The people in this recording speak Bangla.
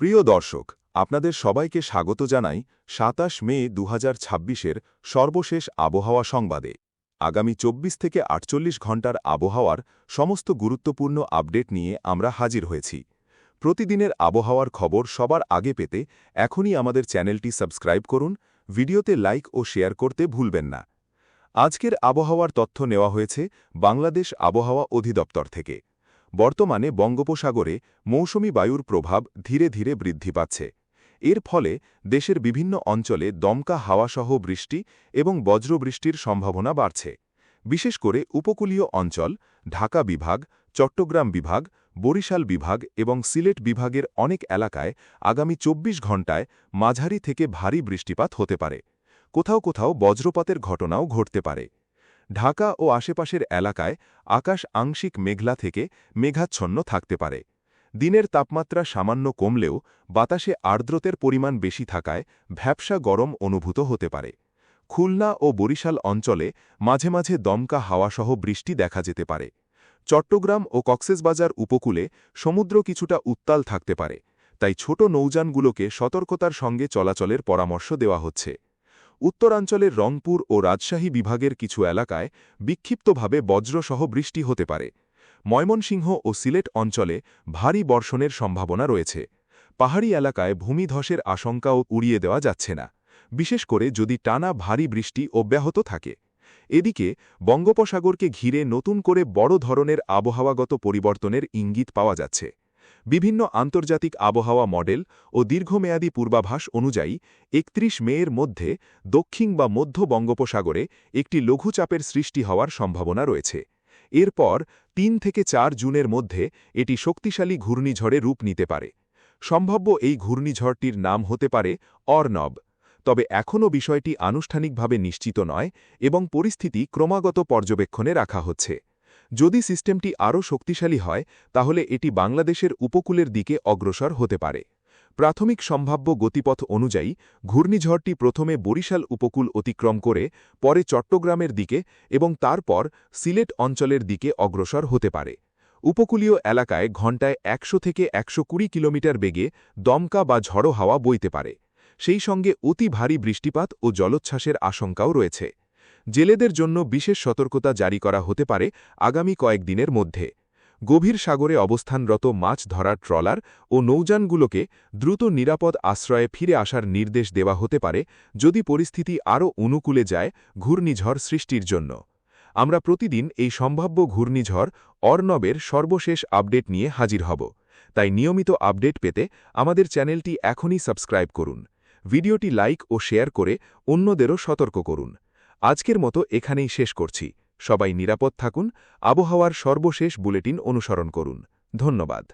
প্রিয় দর্শক, আপনাদের সবাইকে স্বাগত জানাই ২৭ মে ২০২৬-এর সর্বশেষ আবহাওয়া সংবাদে। আগামী ২৪ থেকে ৪৮ ঘণ্টার আবহাওয়ার সমস্ত গুরুত্বপূর্ণ আপডেট নিয়ে আমরা হাজির হয়েছি। প্রতিদিনের আবহাওয়ার খবর সবার আগে পেতে এখনই আমাদের চ্যানেলটি সাবস্ক্রাইব করুন, ভিডিওতে লাইক ও শেয়ার করতে ভুলবেন না। আজকের আবহাওয়ার তথ্য নেওয়া হয়েছে বাংলাদেশ আবহাওয়া অধিদপ্তর থেকে। বর্তমানে বঙ্গোপসাগরে মৌসুমী বায়ুর প্রভাব ধীরে ধীরে বৃদ্ধি পাচ্ছে। এর ফলে দেশের বিভিন্ন অঞ্চলে দমকা হাওয়াসহ বৃষ্টি এবং বজ্রবৃষ্টির সম্ভাবনা বাড়ছে। বিশেষ করে উপকূলীয় অঞ্চল, ঢাকা বিভাগ, চট্টগ্রাম বিভাগ, বরিশাল বিভাগ এবং সিলেট বিভাগের অনেক এলাকায় আগামী ২৪ ঘণ্টায় মাঝারি থেকে ভারী বৃষ্টিপাত হতে পারে। কোথাও কোথাও বজ্রপাতের ঘটনাও ঘটতে পারে। ঢাকা ও আশেপাশের এলাকায় আকাশ আংশিক মেঘলা থেকে মেঘাচ্ছন্ন থাকতে পারে। দিনের তাপমাত্রা সামান্য কমলেও বাতাসে আর্দ্রতার পরিমাণ বেশি থাকায় ভ্যাপসা গরম অনুভূত হতে পারে। খুলনা ও বরিশাল অঞ্চলে মাঝে মাঝে দমকা হাওয়াসহ বৃষ্টি দেখা যেতে পারে। চট্টগ্রাম ও কক্সবাজার উপকূলে সমুদ্র কিছুটা উত্তাল থাকতে পারে, তাই ছোট নৌযানগুলোকে সতর্কতার সঙ্গে চলাচলের পরামর্শ দেওয়া হচ্ছে। উত্তরাঞ্চলের রংপুর ও রাজশাহী বিভাগের কিছু এলাকায় বিক্ষিপ্তভাবে বজ্রসহ বৃষ্টি হতে পারে। ময়মনসিংহ ও সিলেট অঞ্চলে ভারী বর্ষণের সম্ভাবনা রয়েছে। পাহাড়ি এলাকায় ভূমিধসের আশঙ্কাও উড়িয়ে দেওয়া যাচ্ছে না, বিশেষ করে যদি টানা ভারী বৃষ্টি অব্যাহত থাকে। এদিকে বঙ্গোপসাগরকে ঘিরে নতুন করে বড় ধরনের আবহাওয়াগত পরিবর্তনের ইঙ্গিত পাওয়া যাচ্ছে। বিভিন্ন আন্তর্জাতিক আবহাওয়া মডেল ও দীর্ঘমেয়াদী পূর্বাভাস অনুযায়ী ৩১ মের মধ্যে দক্ষিণ বা মধ্য বঙ্গোপসাগরে একটি লঘুচাপের সৃষ্টি হওয়ার সম্ভাবনা রয়েছে। এরপর ৩ থেকে ৪ জুনের মধ্যে এটি শক্তিশালী ঘূর্ণিঝড়ে রূপ নিতে পারে। সম্ভাব্য এই ঘূর্ণিঝড়টির নাম হতে পারে অর্ণব। তবে এখনও বিষয়টি আনুষ্ঠানিকভাবে নিশ্চিত নয় এবং পরিস্থিতি ক্রমাগত পর্যবেক্ষণে রাখা হচ্ছে। যদি সিস্টেমটি আরও শক্তিশালী হয় তাহলে এটি বাংলাদেশের উপকূলের দিকে অগ্রসর হতে পারে। প্রাথমিক সম্ভাব্য গতিপথ অনুযায়ী ঘূর্ণিঝড়টি প্রথমে বরিশাল উপকূল অতিক্রম করে পরে চট্টগ্রামের দিকে এবং তারপর সিলেট অঞ্চলের দিকে অগ্রসর হতে পারে। উপকূলীয় এলাকায় ঘণ্টায় ১০০ থেকে ১২০ কিলোমিটার বেগে দমকা বা ঝড়ো হাওয়া বইতে পারে। সেই সঙ্গে অতি ভারী বৃষ্টিপাত ও জলোচ্ছ্বাসের আশঙ্কাও রয়েছে। জেলেদের জন্য বিশেষ সতর্কতা জারি করা হতে পারে আগামী কয়েকদিনের মধ্যে। গভীর সাগরে অবস্থানরত মাছ ধরার ট্রলার ও নৌযানগুলোকে দ্রুত নিরাপদ আশ্রয়ে ফিরে আসার নির্দেশ দেওয়া হতে পারে যদি পরিস্থিতি আরও অনুকূলে যায় ঘূর্ণিঝড় সৃষ্টির জন্য। আমরা প্রতিদিন এই সম্ভাব্য ঘূর্ণিঝড় অর্ণবের সর্বশেষ আপডেট নিয়ে হাজির হব, তাই নিয়মিত আপডেট পেতে আমাদের চ্যানেলটি এখনই সাবস্ক্রাইব করুন। ভিডিওটি লাইক ও শেয়ার করে অন্যদেরও সতর্ক করুন। আজকের মতো এখানেই শেষ করছি। সবাই নিরাপদ থাকুন, আবহাওয়ার সর্বশেষ বুলেটিন অনুসরণ করুন। ধন্যবাদ।